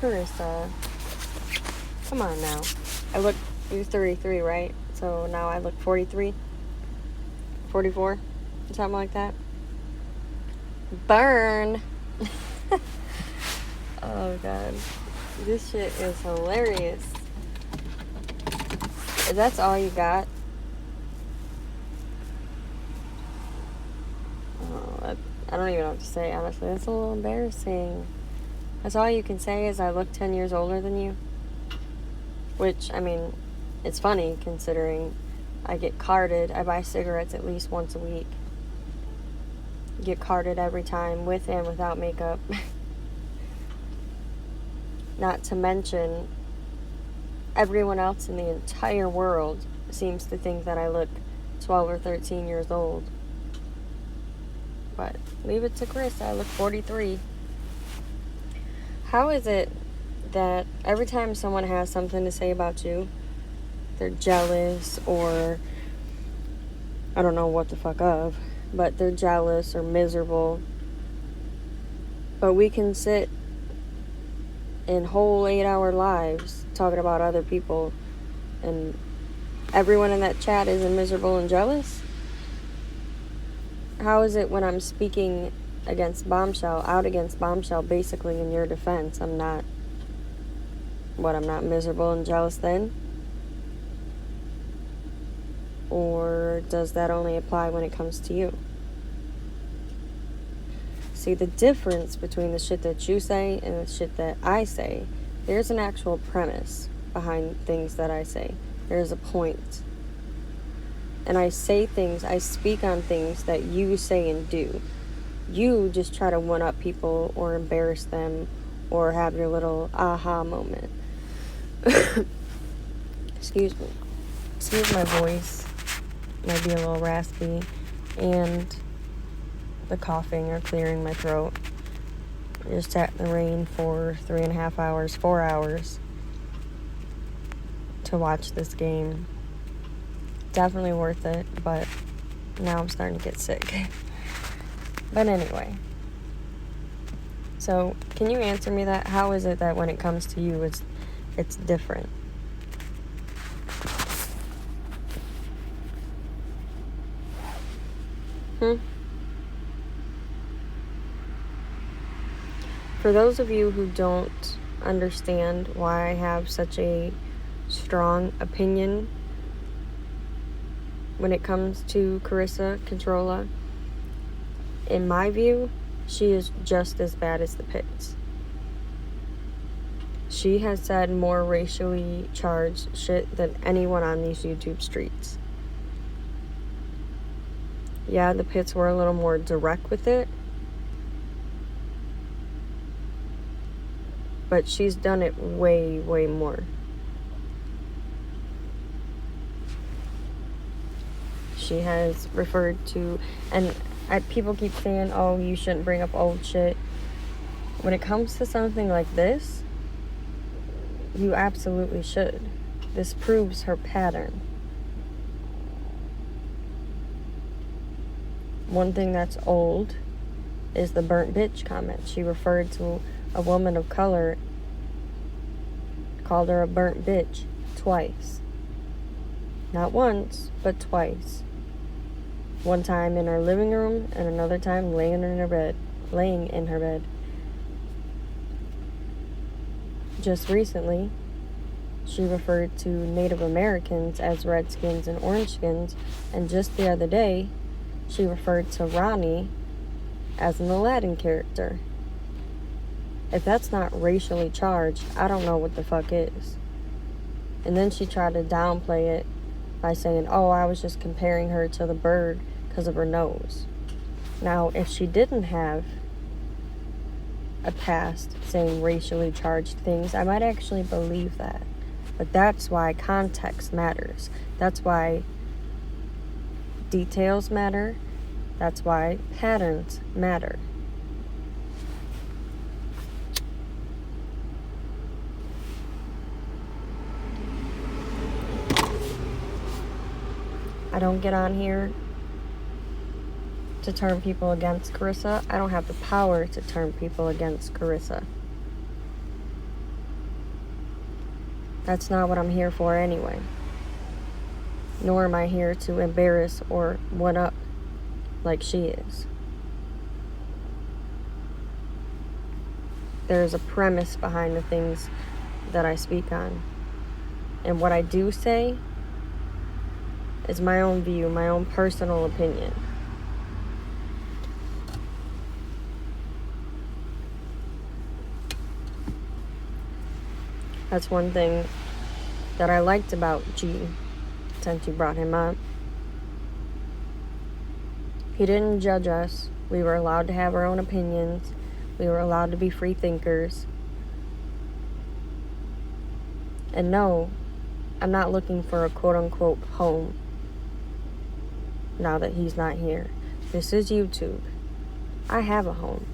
Carissa. Come on now. You're 33, right? So now I look 43? 44? Something like that. Burn! Oh, God. This shit is hilarious. If that's all you got, I don't even know what to say, honestly. That's a little embarrassing. That's all you can say is I look 10 years older than you. Which, I mean, it's funny considering I get carded. I buy cigarettes at least once a week. Get carded every time, with and without makeup. Not to mention, everyone else in the entire world seems to think that I look 12 or 13 years old. But leave it to Chris, I look 43. How is it that every time someone has something to say about you, they're jealous or I don't know what the fuck of, but they're jealous or miserable, but we can sit in whole 8-hour lives talking about other people and everyone in that chat isn't miserable and jealous? How is it when I'm speaking against Bombshell, basically in your defense, I'm not miserable and jealous then? Or does that only apply when it comes to you? See, the difference between the shit that you say and the shit that I say, there's an actual premise behind things that I say. There's a point. And I speak on things that you say and do. You just try to one-up people or embarrass them or have your little aha moment. Excuse me. Excuse my voice. Might be a little raspy. And the coughing are clearing my throat. I just sat in the rain for 3.5 hours, 4 hours to watch this game. Definitely worth it, but now I'm starting to get sick. But anyway. So, can you answer me that? How is it that when it comes to you, it's different? For those of you who don't understand why I have such a strong opinion when it comes to Carissa Controlla, in my view, she is just as bad as the Pitts. She has said more racially charged shit than anyone on these YouTube streets. Yeah, the Pitts were a little more direct with it, but she's done it way, way more. She has referred to, and people keep saying, oh, you shouldn't bring up old shit. When it comes to something like this, you absolutely should. This proves her pattern. One thing that's old is the burnt bitch comment. She referred to a woman of color, called her a burnt bitch twice. Not once, but twice. One time in her living room and another time laying in her bed. Just recently, she referred to Native Americans as redskins and orangeskins, and just the other day, she referred to Ronnie as an Aladdin character. If that's not racially charged, I don't know what the fuck is. And then she tried to downplay it by saying, oh, I was just comparing her to the bird because of her nose. Now, if she didn't have a past saying racially charged things, I might actually believe that. But that's why context matters. That's why details matter. That's why patterns matter. I don't get on here to turn people against Carissa. I don't have the power to turn people against Carissa. That's not what I'm here for anyway. Nor am I here to embarrass or one up like she is. There's a premise behind the things that I speak on. And what I do say is my own view, my own personal opinion. That's one thing that I liked about G, since you brought him up. He didn't judge us. We were allowed to have our own opinions. We were allowed to be free thinkers. And no, I'm not looking for a quote-unquote home now that he's not here. This is YouTube. I have a home.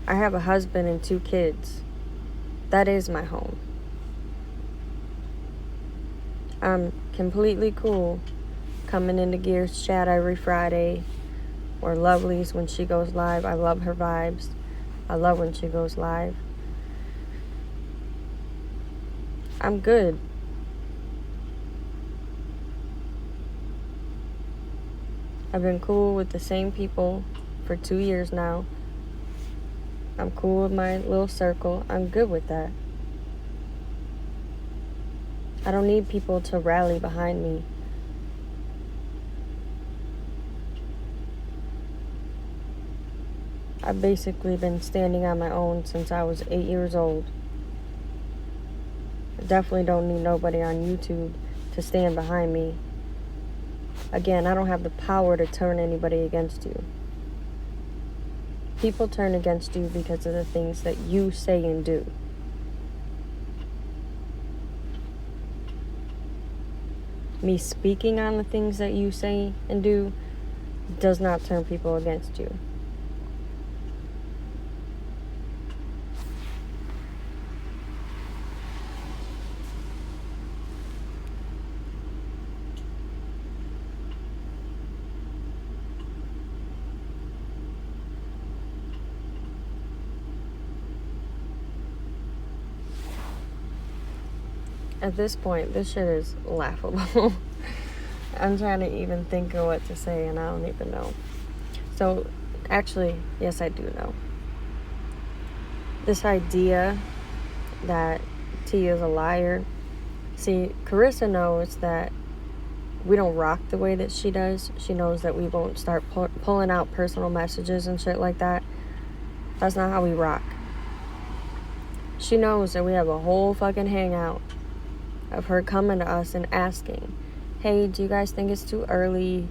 I have a husband and 2 kids. That is my home. I'm completely cool coming into Gears chat every Friday, or Lovely's when she goes live. I love her vibes. I love when she goes live. I'm good. I've been cool with the same people for 2 years now. I'm cool with my little circle. I'm good with that. I don't need people to rally behind me. I've basically been standing on my own since I was 8 years old. I definitely don't need nobody on YouTube to stand behind me. Again, I don't have the power to turn anybody against you. People turn against you because of the things that you say and do. Me speaking on the things that you say and do does not turn people against you. At this point, this shit is laughable. I'm trying to even think of what to say, and I don't even know. So, actually, yes, I do know. This idea that T is a liar. See, Carissa knows that we don't rock the way that she does. She knows that we won't start pulling out personal messages and shit like that. That's not how we rock. She knows that we have a whole fucking hangout of her coming to us and asking, hey, do you guys think it's too early?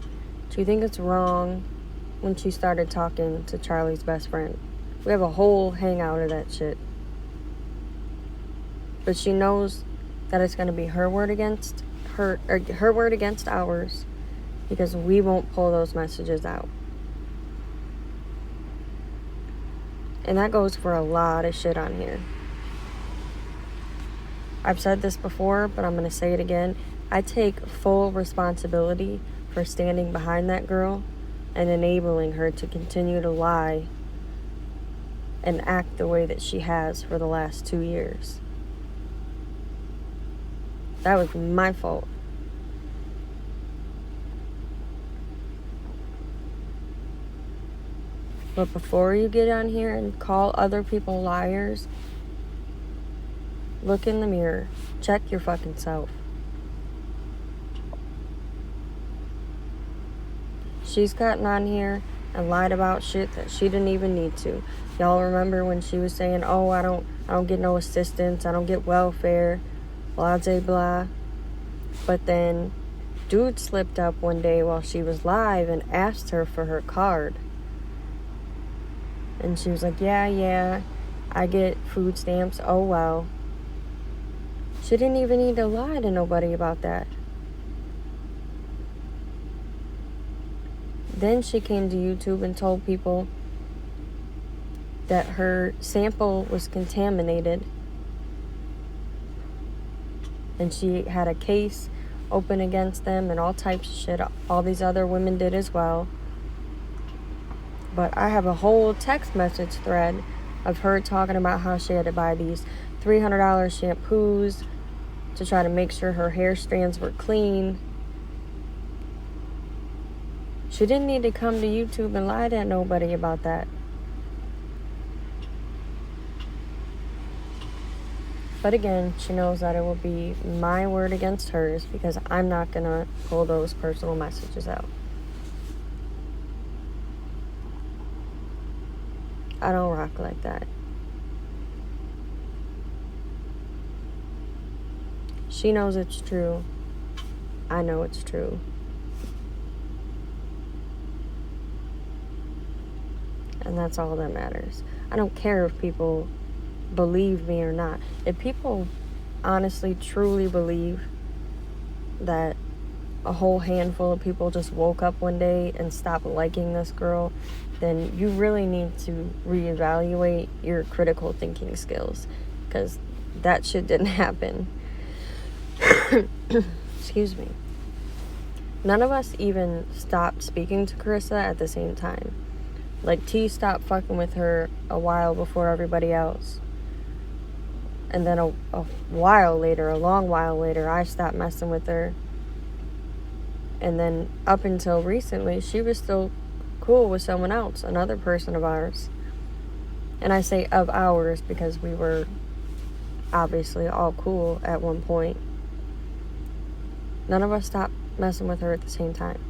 Do you think it's wrong? When she started talking to Charlie's best friend. We have a whole hangout of that shit. But she knows that it's going to be her word against her word against ours, because we won't pull those messages out. And that goes for a lot of shit on here. I've said this before, but I'm going to say it again. I take full responsibility for standing behind that girl and enabling her to continue to lie and act the way that she has for the last 2 years. That was my fault. But before you get on here and call other people liars, look in the mirror. Check your fucking self. She's gotten on here and lied about shit that she didn't even need to. Y'all remember when she was saying, oh, I don't get no assistance, I don't get welfare, blah, blah, blah. But then dude slipped up one day while she was live and asked her for her card. And she was like, yeah, I get food stamps, oh well. She didn't even need to lie to nobody about that. Then she came to YouTube and told people that her sample was contaminated. And she had a case open against them and all types of shit. All these other women did as well. But I have a whole text message thread of her talking about how she had to buy these $300 shampoos, to try to make sure her hair strands were clean. She didn't need to come to YouTube and lie to nobody about that. But again, she knows that it will be my word against hers because I'm not going to pull those personal messages out. I don't rock like that. She knows it's true. I know it's true. And that's all that matters. I don't care if people believe me or not. If people honestly, truly believe that a whole handful of people just woke up one day and stopped liking this girl, then you really need to reevaluate your critical thinking skills, because that shit didn't happen. Excuse me. None of us even stopped speaking to Carissa at the same time. Like, T stopped fucking with her a while before everybody else. And then a while later, a long while later, I stopped messing with her. And then up until recently, she was still cool with someone else, another person of ours. And I say of ours because we were obviously all cool at one point. None of us stopped messing with her at the same time.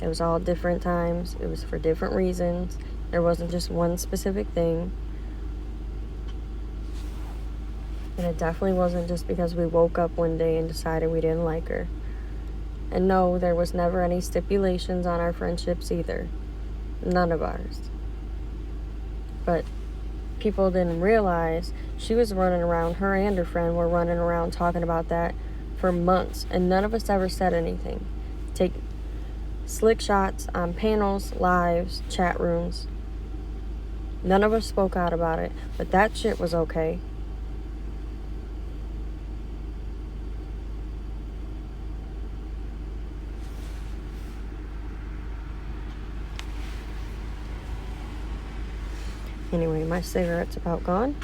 It was all different times. It was for different reasons. There wasn't just one specific thing. And it definitely wasn't just because we woke up one day and decided we didn't like her. And no, there was never any stipulations on our friendships either. None of ours. But people didn't realize she was running around, her and her friend were running around talking about that for months. And none of us ever said anything. Take slick shots on panels, lives, chat rooms. None of us spoke out about it. But that shit was okay. Anyway, my cigarette's about gone.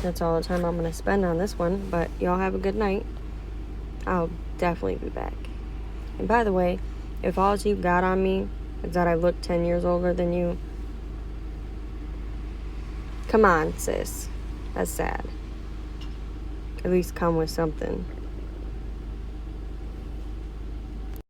That's all the time I'm going to spend on this one. But y'all have a good night. I'll definitely be back. And by the way, if all you got on me is that I look 10 years older than you, come on, sis. That's sad. At least come with something.